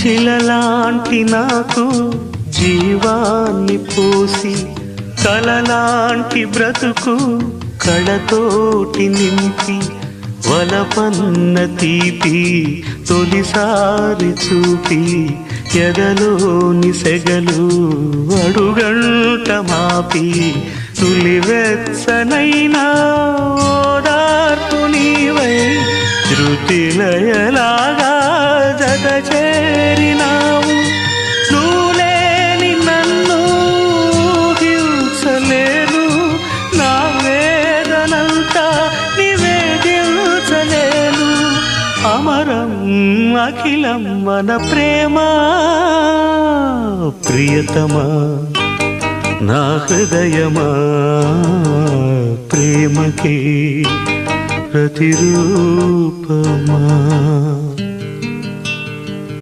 శిలలాంటి నాకు జీవాన్ని పోసి కలలాంటి బ్రతుకు కళతోటి నింపి వలపన్న తీపి తొలిసారి చూపి ఎదలోని సెగలు అడుగంట మాపి తులివెచ్చనైనా ఓదార్పు నీవై శృతిలయలాగా జత చేరినావు. నువ్వులేని నన్ను హింసలేను, నా వేదనంతా నివేదించలేను. అమరం అఖిలం మన ప్రేమ ప్రియతమా నా హృదయమా ప్రేమకి ప్రతిరూపమా.